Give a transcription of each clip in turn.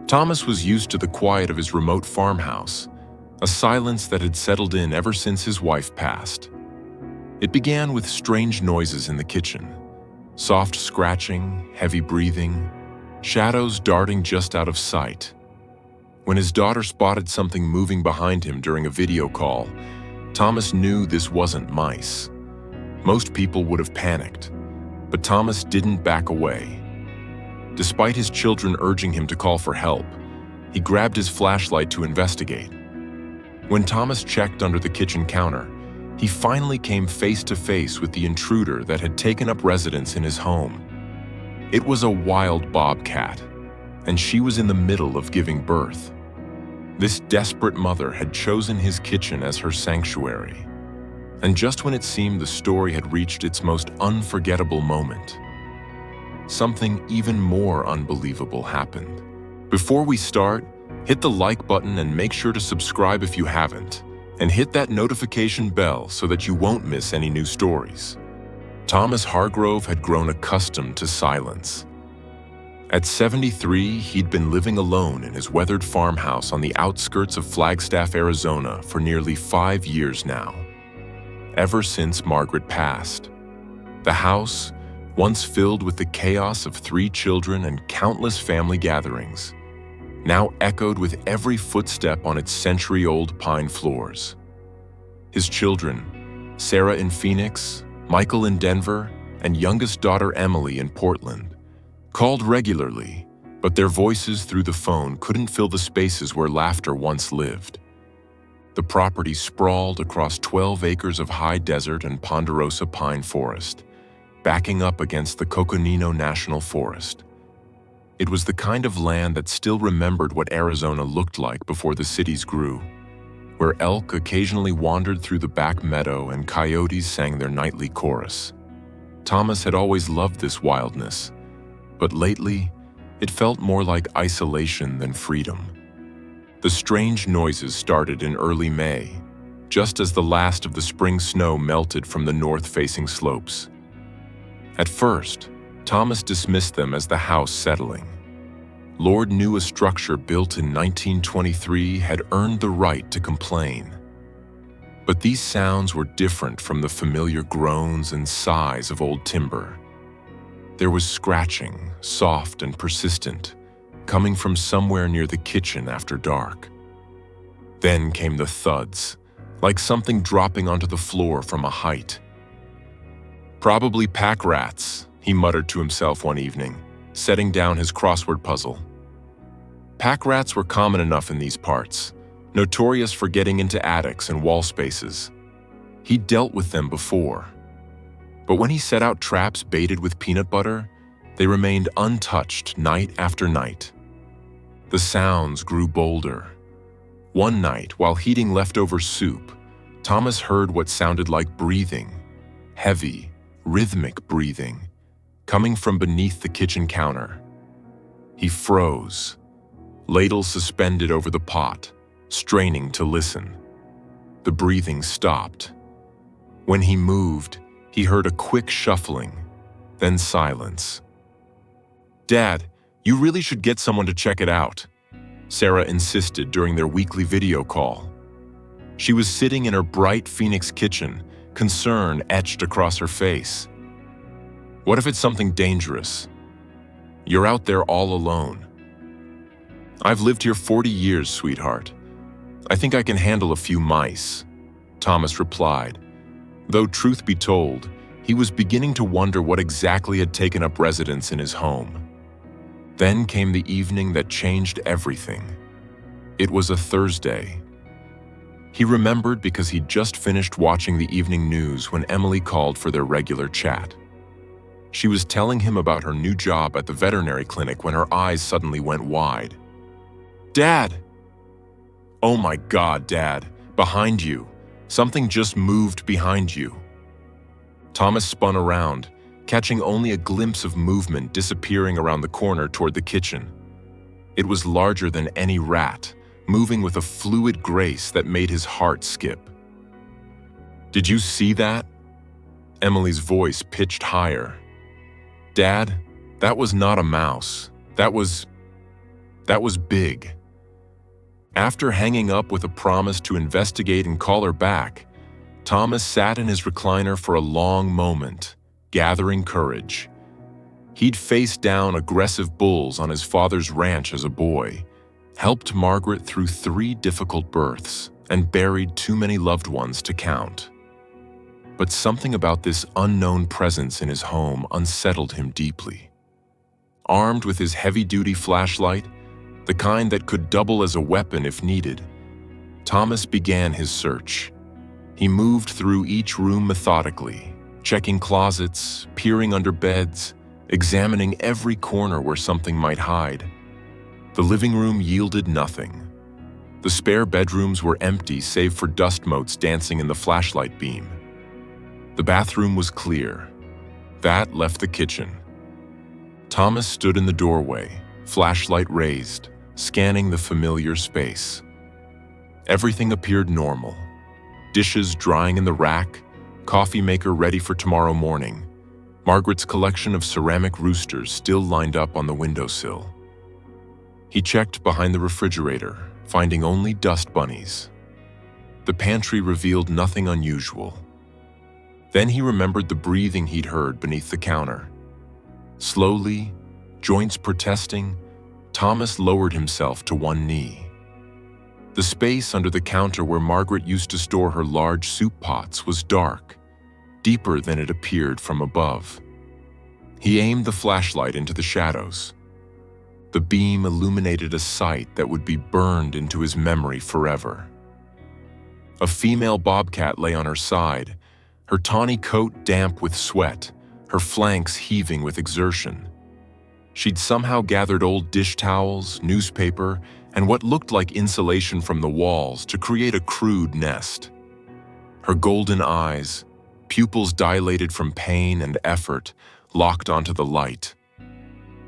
Thomas was used to the quiet of his remote farmhouse, a silence that had settled in ever since his wife passed. It began with strange noises in the kitchen, soft scratching, heavy breathing, shadows darting just out of sight. When his daughter spotted something moving behind him during a video call, Thomas knew this wasn't mice. Most people would have panicked, but Thomas didn't back away. Despite his children urging him to call for help, he grabbed his flashlight to investigate. When Thomas checked under the kitchen counter, he finally came face to face with the intruder that had taken up residence in his home. It was a wild bobcat, and she was in the middle of giving birth. This desperate mother had chosen his kitchen as her sanctuary. And just when it seemed the story had reached its most unforgettable moment, something even more unbelievable happened. Before we start, hit the like button and make sure to subscribe if you haven't, and hit that notification bell so that you won't miss any new stories. Thomas Hargrove had grown accustomed to silence. At 73, he'd been living alone in his weathered farmhouse on the outskirts of Flagstaff, Arizona for nearly 5 years now. Ever since Margaret passed. The house, once filled with the chaos of 3 children and countless family gatherings, now echoed with every footstep on its century-old pine floors. His children, Sarah in Phoenix, Michael in Denver, and youngest daughter Emily in Portland, called regularly, but their voices through the phone couldn't fill the spaces where laughter once lived. The property sprawled across 12 acres of high desert and ponderosa pine forest, backing up against the Coconino National Forest. It was the kind of land that still remembered what Arizona looked like before the cities grew, where elk occasionally wandered through the back meadow and coyotes sang their nightly chorus. Thomas had always loved this wildness, but lately, it felt more like isolation than freedom. The strange noises started in early May, just as the last of the spring snow melted from the north-facing slopes. At first, Thomas dismissed them as the house settling. Lord knew a structure built in 1923 had earned the right to complain. But these sounds were different from the familiar groans and sighs of old timber. There was scratching, soft and persistent, coming from somewhere near the kitchen after dark. Then came the thuds, like something dropping onto the floor from a height. "Probably pack rats," he muttered to himself one evening, setting down his crossword puzzle. Pack rats were common enough in these parts, notorious for getting into attics and wall spaces. He'd dealt with them before. But when he set out traps baited with peanut butter, they remained untouched night after night. The sounds grew bolder. One night, while heating leftover soup, Thomas heard what sounded like breathing, heavy, rhythmic breathing, coming from beneath the kitchen counter. He froze, ladle suspended over the pot, straining to listen. The breathing stopped. When he moved, he heard a quick shuffling, then silence. "Dad, you really should get someone to check it out," Sarah insisted during their weekly video call. She was sitting in her bright Phoenix kitchen, concern etched across her face. "What if it's something dangerous? You're out there all alone." "I've lived here 40 years, sweetheart. I think I can handle a few mice," Thomas replied, though truth be told, he was beginning to wonder what exactly had taken up residence in his home. Then came the evening that changed everything. It was a Thursday. He remembered because he'd just finished watching the evening news when Emily called for their regular chat. She was telling him about her new job at the veterinary clinic when her eyes suddenly went wide. "Dad!" "Oh my God, Dad, behind you. Something just moved behind you." Thomas spun around, catching only a glimpse of movement disappearing around the corner toward the kitchen. It was larger than any rat, moving with a fluid grace that made his heart skip. "Did you see that?" Emily's voice pitched higher. "Dad, that was not a mouse. That was..." That was big. After hanging up with a promise to investigate and call her back, Thomas sat in his recliner for a long moment, gathering courage. He'd faced down aggressive bulls on his father's ranch as a boy, helped Margaret through 3 difficult births, and buried too many loved ones to count. But something about this unknown presence in his home unsettled him deeply. Armed with his heavy-duty flashlight, the kind that could double as a weapon if needed, Thomas began his search. He moved through each room methodically, checking closets, peering under beds, examining every corner where something might hide. The living room yielded nothing. The spare bedrooms were empty save for dust motes dancing in the flashlight beam. The bathroom was clear. That left the kitchen. Thomas stood in the doorway, flashlight raised, scanning the familiar space. Everything appeared normal. Dishes drying in the rack, coffee maker ready for tomorrow morning, Margaret's collection of ceramic roosters still lined up on the windowsill. He checked behind the refrigerator, finding only dust bunnies. The pantry revealed nothing unusual. Then he remembered the breathing he'd heard beneath the counter. Slowly, joints protesting, Thomas lowered himself to one knee. The space under the counter where Margaret used to store her large soup pots was dark, deeper than it appeared from above. He aimed the flashlight into the shadows. The beam illuminated a sight that would be burned into his memory forever. A female bobcat lay on her side, her tawny coat damp with sweat, her flanks heaving with exertion. She'd somehow gathered old dish towels, newspaper, and what looked like insulation from the walls to create a crude nest. Her golden eyes, pupils dilated from pain and effort, locked onto the light.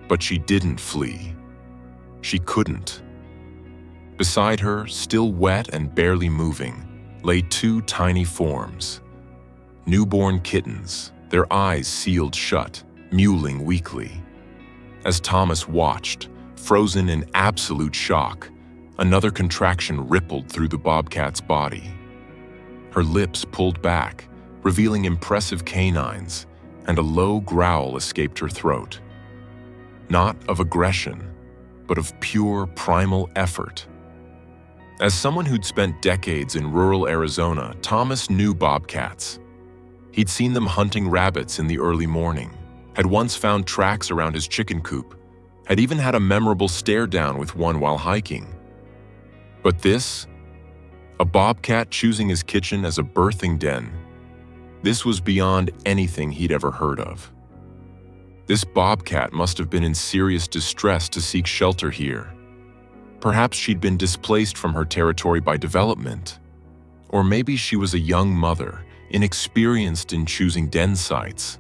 But she didn't flee. She couldn't. Beside her, still wet and barely moving, lay 2 tiny forms. Newborn kittens, their eyes sealed shut, mewling weakly. As Thomas watched, frozen in absolute shock, another contraction rippled through the bobcat's body. Her lips pulled back, revealing impressive canines, and a low growl escaped her throat. Not of aggression, but of pure primal effort. As someone who'd spent decades in rural Arizona, Thomas knew bobcats. He'd seen them hunting rabbits in the early morning, had once found tracks around his chicken coop, had even had a memorable stare-down with one while hiking. But this? A bobcat choosing his kitchen as a birthing den. This was beyond anything he'd ever heard of. This bobcat must have been in serious distress to seek shelter here. Perhaps she'd been displaced from her territory by development. Or maybe she was a young mother, inexperienced in choosing den sites.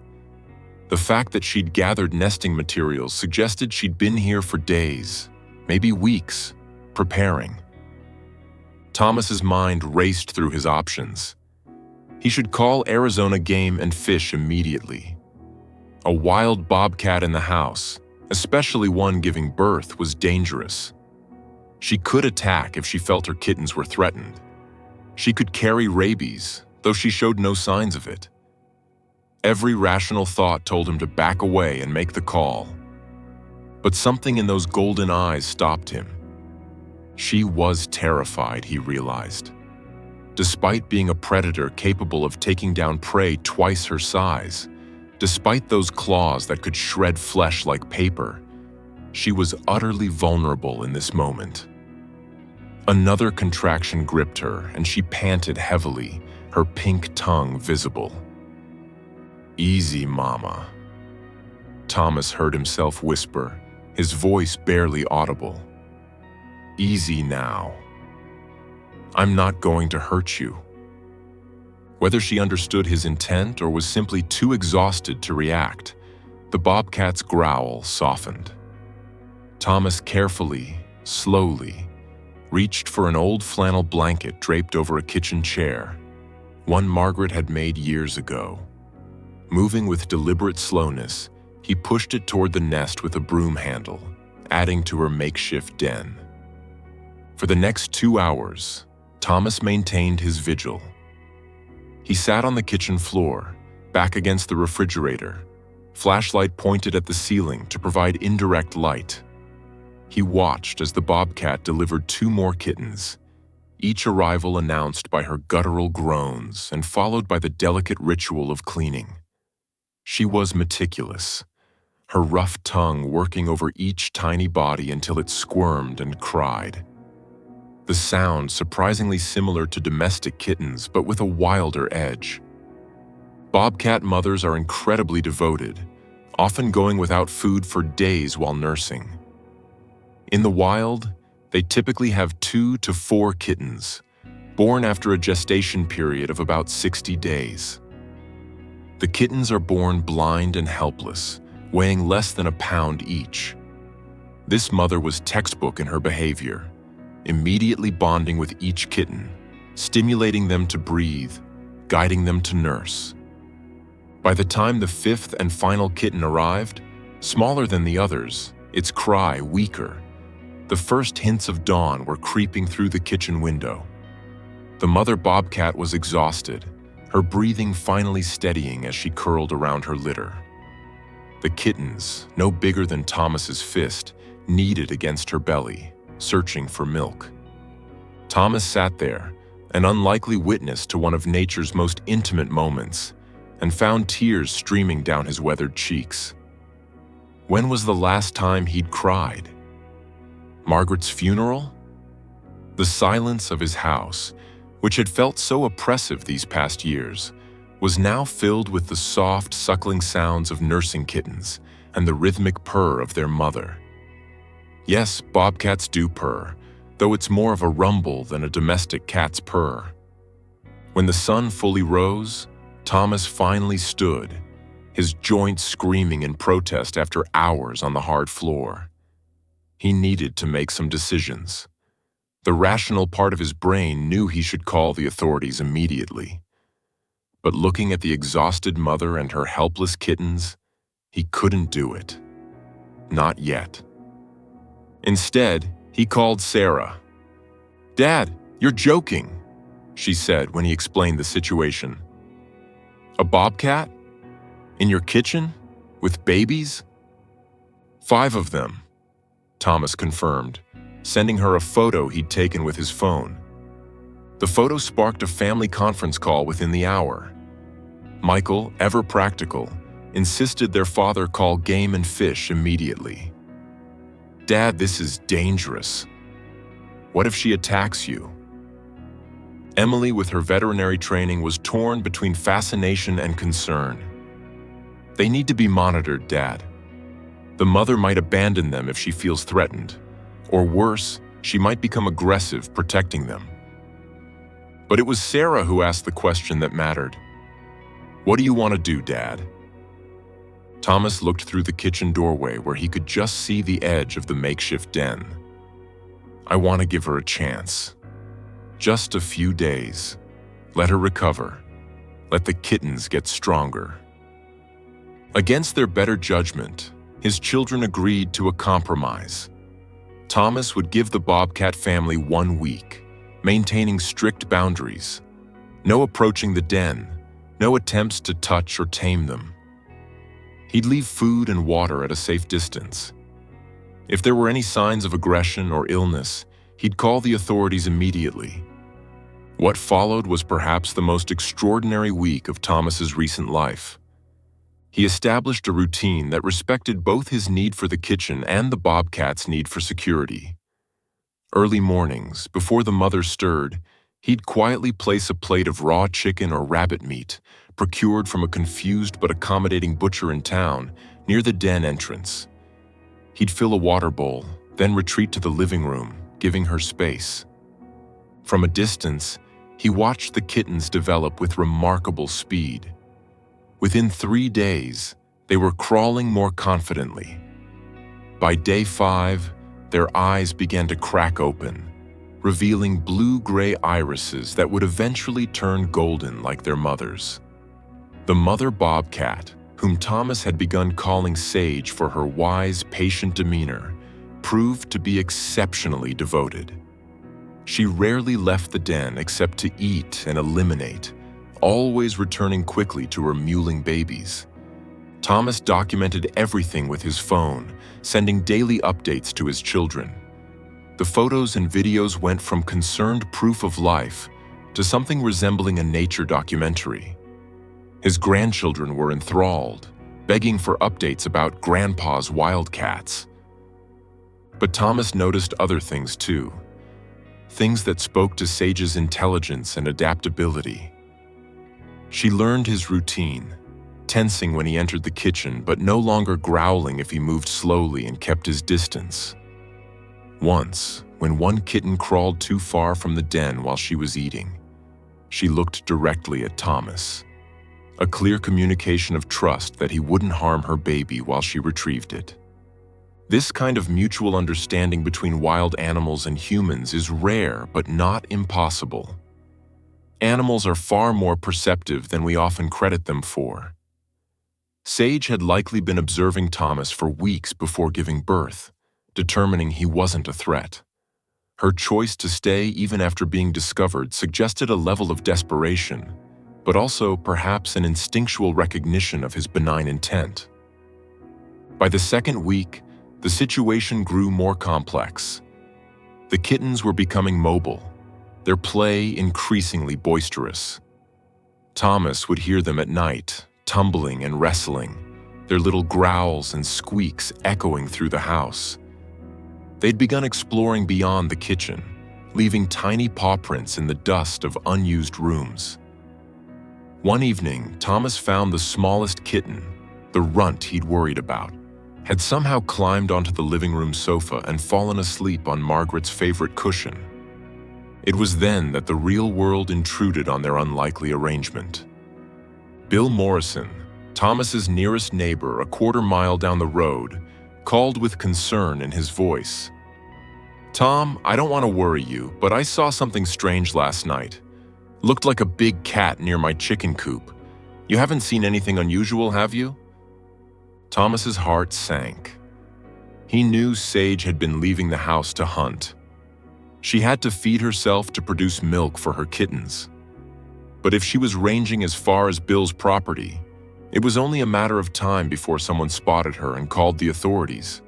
The fact that she'd gathered nesting materials suggested she'd been here for days, maybe weeks, preparing. Thomas's mind raced through his options. He should call Arizona Game and Fish immediately. A wild bobcat in the house, especially one giving birth, was dangerous. She could attack if she felt her kittens were threatened. She could carry rabies, though she showed no signs of it. Every rational thought told him to back away and make the call. But something in those golden eyes stopped him. She was terrified, he realized. Despite being a predator capable of taking down prey twice her size, despite those claws that could shred flesh like paper, she was utterly vulnerable in this moment. Another contraction gripped her, and she panted heavily, her pink tongue visible. "Easy, Mama," Thomas heard himself whisper, his voice barely audible. "Easy now. I'm not going to hurt you." Whether she understood his intent or was simply too exhausted to react, the bobcat's growl softened. Thomas carefully, slowly, reached for an old flannel blanket draped over a kitchen chair, one Margaret had made years ago. Moving with deliberate slowness, he pushed it toward the nest with a broom handle, adding to her makeshift den. For the next 2 hours, Thomas maintained his vigil. He sat on the kitchen floor, back against the refrigerator, flashlight pointed at the ceiling to provide indirect light. He watched as the Bobcat delivered 2 more kittens, each arrival announced by her guttural groans and followed by the delicate ritual of cleaning. She was meticulous, her rough tongue working over each tiny body until it squirmed and cried. The sound surprisingly similar to domestic kittens, but with a wilder edge. Bobcat mothers are incredibly devoted, often going without food for days while nursing. In the wild, they typically have 2 to 4 kittens, born after a gestation period of about 60 days. The kittens are born blind and helpless, weighing less than a pound each. This mother was textbook in her behavior, immediately bonding with each kitten, stimulating them to breathe, guiding them to nurse. By the time the 5th and final kitten arrived, smaller than the others, its cry weaker, the first hints of dawn were creeping through the kitchen window. The mother Bobcat was exhausted, her breathing finally steadying as she curled around her litter. The kittens, no bigger than Thomas's fist, kneaded against her belly, searching for milk. Thomas sat there, an unlikely witness to one of nature's most intimate moments, and found tears streaming down his weathered cheeks. When was the last time he'd cried? Margaret's funeral? The silence of his house, which had felt so oppressive these past years, was now filled with the soft, suckling sounds of nursing kittens and the rhythmic purr of their mother. Yes, bobcats do purr, though it's more of a rumble than a domestic cat's purr. When the sun fully rose, Thomas finally stood, his joints screaming in protest after hours on the hard floor. He needed to make some decisions. The rational part of his brain knew he should call the authorities immediately. But looking at the exhausted mother and her helpless kittens, he couldn't do it. Not yet. Instead, he called Sarah. "Dad, you're joking," she said when he explained the situation. "A bobcat? In your kitchen? With babies?" "5 of them," Thomas confirmed, sending her a photo he'd taken with his phone. The photo sparked a family conference call within the hour. Michael, ever practical, insisted their father call Game and Fish immediately. "Dad, this is dangerous. What if she attacks you?" Emily, with her veterinary training, was torn between fascination and concern. "They need to be monitored, Dad. The mother might abandon them if she feels threatened, or worse, she might become aggressive protecting them." But it was Sarah who asked the question that mattered. "What do you want to do, Dad?" Thomas looked through the kitchen doorway where he could just see the edge of the makeshift den. "I want to give her a chance. Just a few days. Let her recover. Let the kittens get stronger." Against their better judgment, his children agreed to a compromise. Thomas would give the Bobcat family 1 week, maintaining strict boundaries. No approaching the den, no attempts to touch or tame them. He'd leave food and water at a safe distance. If there were any signs of aggression or illness, he'd call the authorities immediately. What followed was perhaps the most extraordinary week of Thomas's recent life. He established a routine that respected both his need for the kitchen and the Bobcat's need for security. Early mornings, before the mother stirred, he'd quietly place a plate of raw chicken or rabbit meat, procured from a confused but accommodating butcher in town, near the den entrance. He'd fill a water bowl, then retreat to the living room, giving her space. From a distance, he watched the kittens develop with remarkable speed. Within 3 days, they were crawling more confidently. By day 5, their eyes began to crack open, revealing blue-gray irises that would eventually turn golden like their mothers. The mother Bobcat, whom Thomas had begun calling Sage for her wise, patient demeanor, proved to be exceptionally devoted. She rarely left the den except to eat and eliminate, always returning quickly to her mewling babies. Thomas documented everything with his phone, sending daily updates to his children. The photos and videos went from concerned proof of life to something resembling a nature documentary. His grandchildren were enthralled, begging for updates about Grandpa's wildcats. But Thomas noticed other things too, things that spoke to Sage's intelligence and adaptability. She learned his routine, tensing when he entered the kitchen, but no longer growling if he moved slowly and kept his distance. Once, when one kitten crawled too far from the den while she was eating, she looked directly at Thomas, a clear communication of trust that he wouldn't harm her baby while she retrieved it. This kind of mutual understanding between wild animals and humans is rare but not impossible. Animals are far more perceptive than we often credit them for. Sage had likely been observing Thomas for weeks before giving birth, determining he wasn't a threat. Her choice to stay even after being discovered suggested a level of desperation, but also perhaps an instinctual recognition of his benign intent. By the second week, the situation grew more complex. The kittens were becoming mobile, their play increasingly boisterous. Thomas would hear them at night, tumbling and wrestling, their little growls and squeaks echoing through the house. They'd begun exploring beyond the kitchen, leaving tiny paw prints in the dust of unused rooms. One evening, Thomas found the smallest kitten, the runt he'd worried about, had somehow climbed onto the living room sofa and fallen asleep on Margaret's favorite cushion. It was then that the real world intruded on their unlikely arrangement. Bill Morrison, Thomas's nearest neighbor a quarter-mile down the road, called with concern in his voice. "Tom, I don't want to worry you, but I saw something strange last night. Looked like a big cat near my chicken coop. You haven't seen anything unusual, have you?" Thomas's heart sank. He knew Sage had been leaving the house to hunt. She had to feed herself to produce milk for her kittens. But if she was ranging as far as Bill's property, it was only a matter of time before someone spotted her and called the authorities.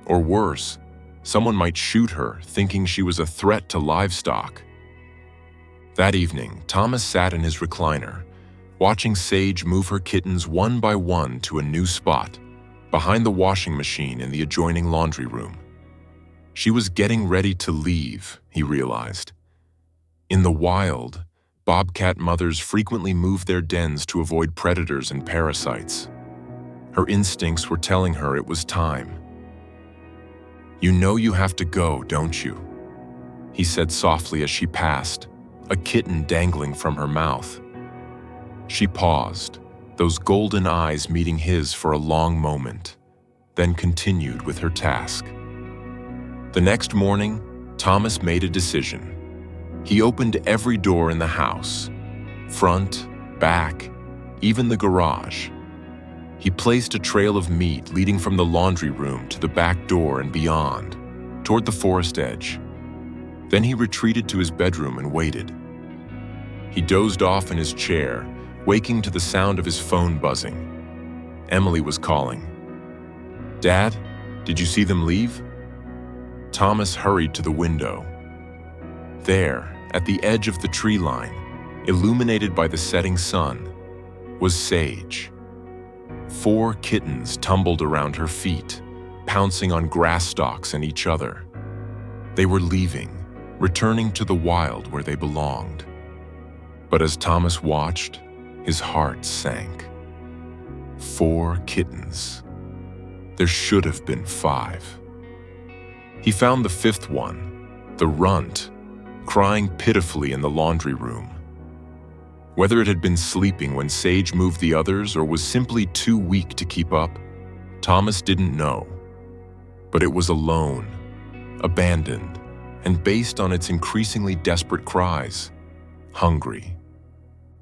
Or worse, someone might shoot her, thinking she was a threat to livestock. That evening, Thomas sat in his recliner, watching Sage move her kittens one by one to a new spot, behind the washing machine in the adjoining laundry room. She was getting ready to leave, he realized. In the wild, bobcat mothers frequently move their dens to avoid predators and parasites. Her instincts were telling her it was time. "You know you have to go, don't you?" he said softly as she passed, a kitten dangling from her mouth. She paused, those golden eyes meeting his for a long moment, then continued with her task. The next morning, Thomas made a decision. He opened every door in the house, front, back, even the garage. He placed a trail of meat leading from the laundry room to the back door and beyond, toward the forest edge. Then he retreated to his bedroom and waited. He dozed off in his chair, waking to the sound of his phone buzzing. Emily was calling. "Dad, did you see them leave?" Thomas hurried to the window. There, at the edge of the tree line, illuminated by the setting sun, was Sage. 4 kittens tumbled around her feet, pouncing on grass stalks and each other. They were leaving, returning to the wild where they belonged. But as Thomas watched, his heart sank. 4 kittens. There should have been 5. He found the 5th one, the runt, crying pitifully in the laundry room. Whether it had been sleeping when Sage moved the others or was simply too weak to keep up, Thomas didn't know. But it was alone, abandoned, and based on its increasingly desperate cries, hungry.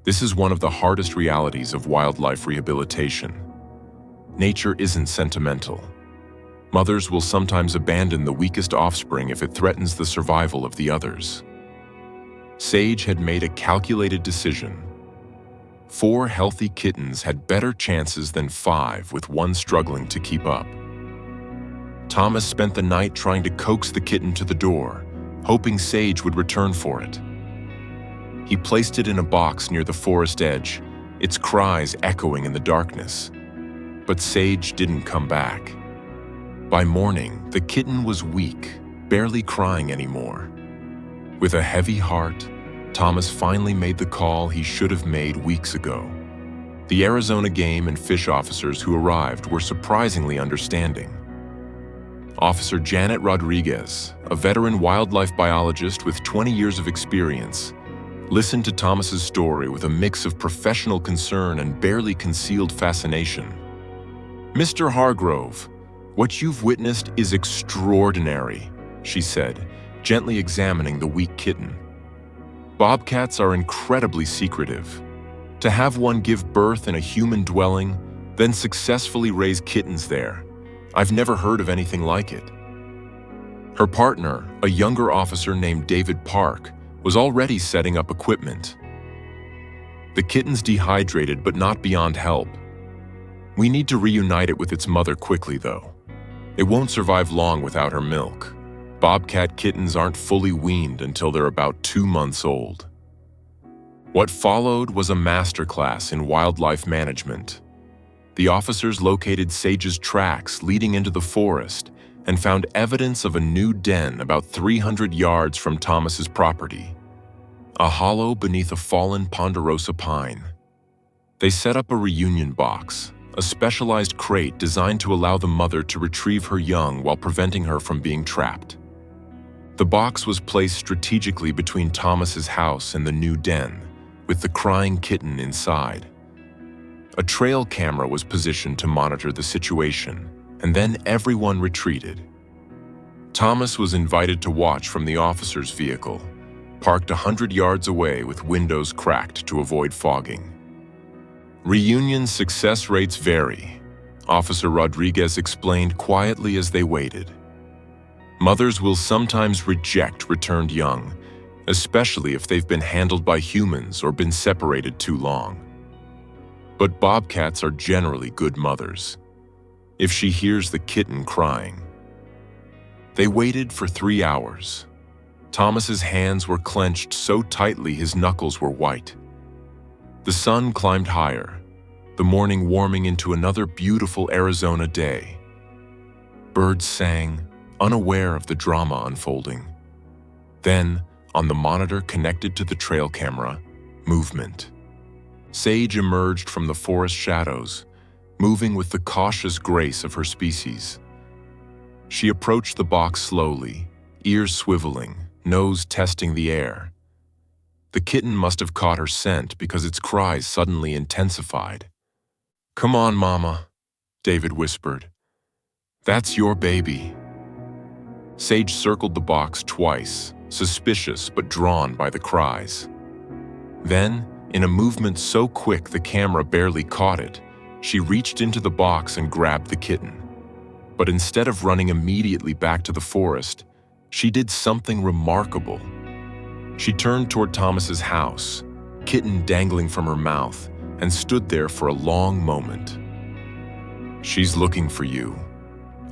This is one of the hardest realities of wildlife rehabilitation. Nature isn't sentimental. Mothers will sometimes abandon the weakest offspring if it threatens the survival of the others. Sage had made a calculated decision. 4 healthy kittens had better chances than 5 with one struggling to keep up. Thomas spent the night trying to coax the kitten to the door, hoping Sage would return for it. He placed it in a box near the forest edge, its cries echoing in the darkness. But Sage didn't come back. By morning, the kitten was weak, barely crying anymore. With a heavy heart, Thomas finally made the call he should have made weeks ago. The Arizona Game and Fish officers who arrived were surprisingly understanding. Officer Janet Rodriguez, a veteran wildlife biologist with 20 years of experience, listened to Thomas's story with a mix of professional concern and barely concealed fascination. "Mr. Hargrove, what you've witnessed is extraordinary," she said, gently examining the weak kitten. "Bobcats are incredibly secretive. To have one give birth in a human dwelling, then successfully raise kittens there, I've never heard of anything like it." Her partner, a younger officer named David Park, was already setting up equipment. "The kitten's dehydrated but not beyond help. We need to reunite it with its mother quickly, though. It won't survive long without her milk. Bobcat kittens aren't fully weaned until they're about 2 months old." What followed was a masterclass in wildlife management. The officers located Sage's tracks leading into the forest and found evidence of a new den about 300 yards from Thomas's property, a hollow beneath a fallen ponderosa pine. They set up a reunion box, a specialized crate designed to allow the mother to retrieve her young while preventing her from being trapped. The box was placed strategically between Thomas's house and the new den, with the crying kitten inside. A trail camera was positioned to monitor the situation, and then everyone retreated. Thomas was invited to watch from the officer's vehicle, parked 100 yards away with windows cracked to avoid fogging. "Reunion success rates vary," Officer Rodriguez explained quietly as they waited. "Mothers will sometimes reject returned young, especially if they've been handled by humans or been separated too long. But bobcats are generally good mothers, if she hears the kitten crying." They waited for 3 hours. Thomas's hands were clenched so tightly his knuckles were white. The sun climbed higher, the morning warming into another beautiful Arizona day. Birds sang, unaware of the drama unfolding. Then, on the monitor connected to the trail camera, movement. Sage emerged from the forest shadows, moving with the cautious grace of her species. She approached the box slowly, ears swiveling, nose testing the air. The kitten must have caught her scent because its cries suddenly intensified. "Come on, Mama," David whispered. "That's your baby." Sage circled the box twice, suspicious but drawn by the cries. Then, in a movement so quick the camera barely caught it, she reached into the box and grabbed the kitten. But instead of running immediately back to the forest, she did something remarkable. She turned toward Thomas's house, kitten dangling from her mouth, and stood there for a long moment. "She's looking for you,"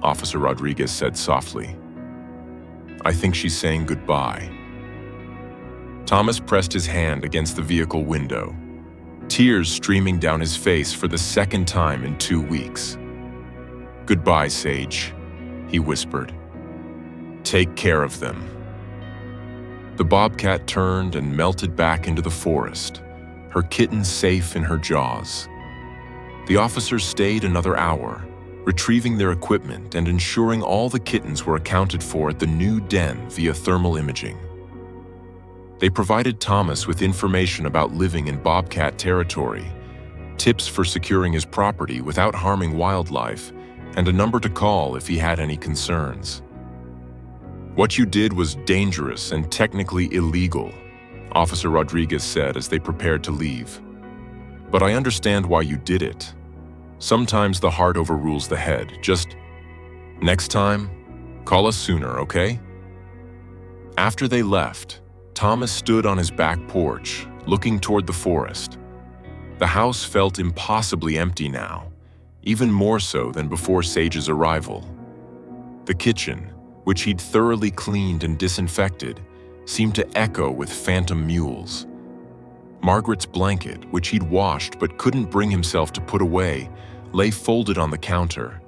Officer Rodriguez said softly. "I think she's saying goodbye." Thomas pressed his hand against the vehicle window, tears streaming down his face for the second time in 2 weeks. "Goodbye, Sage," he whispered. "Take care of them." The bobcat turned and melted back into the forest, her kitten safe in her jaws. The officers stayed another hour, retrieving their equipment and ensuring all the kittens were accounted for at the new den via thermal imaging. They provided Thomas with information about living in bobcat territory, tips for securing his property without harming wildlife, and a number to call if he had any concerns. "What you did was dangerous and technically illegal," Officer Rodriguez said as they prepared to leave. "But I understand why you did it. Sometimes the heart overrules the head. Just..." Next time, call us sooner, okay? After they left, Thomas stood on his back porch, looking toward the forest. The house felt impossibly empty now, even more so than before Sage's arrival. The kitchen, which he'd thoroughly cleaned and disinfected, seemed to echo with phantom mules. Margaret's blanket, which he'd washed but couldn't bring himself to put away, lay folded on the counter.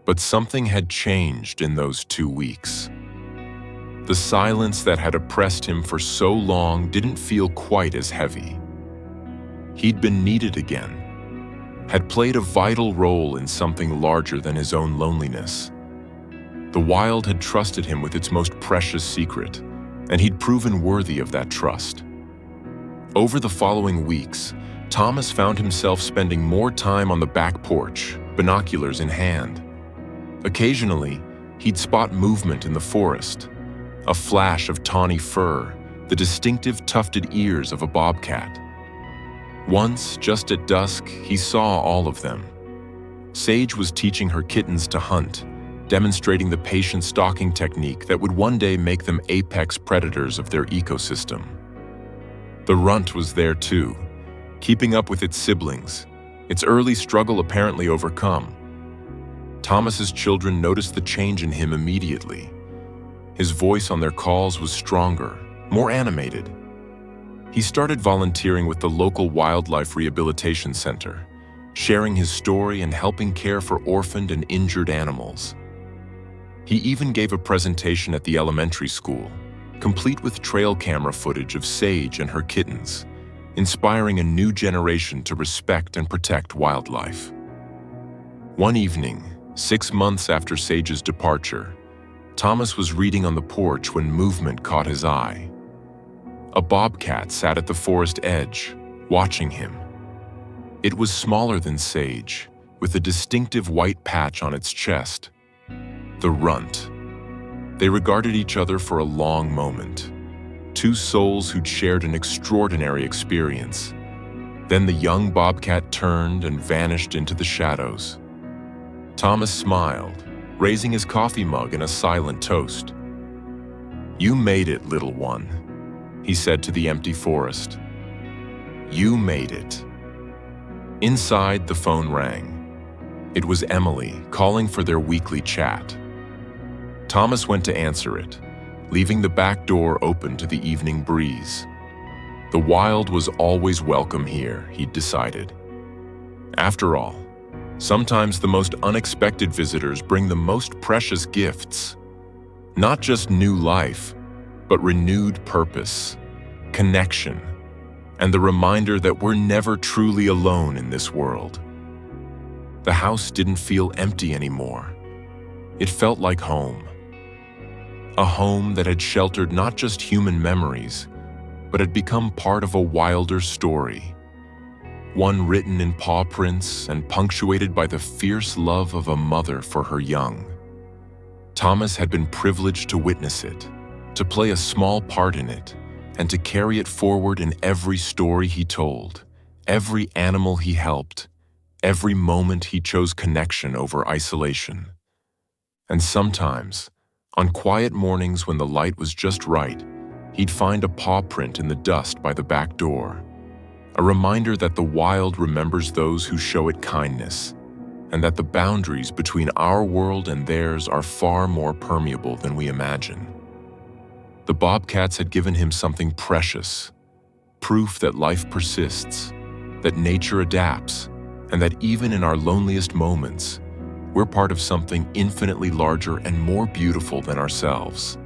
But something had changed in those 2 weeks. The silence that had oppressed him for so long didn't feel quite as heavy. He'd been needed again, had played a vital role in something larger than his own loneliness. The wild had trusted him with its most precious secret, and he'd proven worthy of that trust. Over the following weeks, Thomas found himself spending more time on the back porch, binoculars in hand. Occasionally, he'd spot movement in the forest, a flash of tawny fur, the distinctive tufted ears of a bobcat. Once, just at dusk, he saw all of them. Sage was teaching her kittens to hunt, demonstrating the patient stalking technique that would one day make them apex predators of their ecosystem. The runt was there too, keeping up with its siblings, its early struggle apparently overcome. Thomas's children noticed the change in him immediately. His voice on their calls was stronger, more animated. He started volunteering with the local wildlife rehabilitation center, sharing his story and helping care for orphaned and injured animals. He even gave a presentation at the elementary school, complete with trail camera footage of Sage and her kittens, inspiring a new generation to respect and protect wildlife. One evening, 6 months after Sage's departure, Thomas was reading on the porch when movement caught his eye. A bobcat sat at the forest edge, watching him. It was smaller than Sage, with a distinctive white patch on its chest. The runt. They regarded each other for a long moment, two souls who'd shared an extraordinary experience. Then the young bobcat turned and vanished into the shadows. Thomas smiled, raising his coffee mug in a silent toast. "You made it, little one," he said to the empty forest. "You made it." Inside, the phone rang. It was Emily, calling for their weekly chat. Thomas went to answer it, leaving the back door open to the evening breeze. The wild was always welcome here, he'd decided. After all, sometimes the most unexpected visitors bring the most precious gifts. Not just new life, but renewed purpose, connection, and the reminder that we're never truly alone in this world. The house didn't feel empty anymore. It felt like home. A home that had sheltered not just human memories, but had become part of a wilder story. One written in paw prints and punctuated by the fierce love of a mother for her young. Thomas had been privileged to witness it, to play a small part in it, and to carry it forward in every story he told, every animal he helped, every moment he chose connection over isolation. And sometimes, on quiet mornings when the light was just right, he'd find a paw print in the dust by the back door, a reminder that the wild remembers those who show it kindness, and that the boundaries between our world and theirs are far more permeable than we imagine. The bobcats had given him something precious, proof that life persists, that nature adapts, and that even in our loneliest moments, we're part of something infinitely larger and more beautiful than ourselves.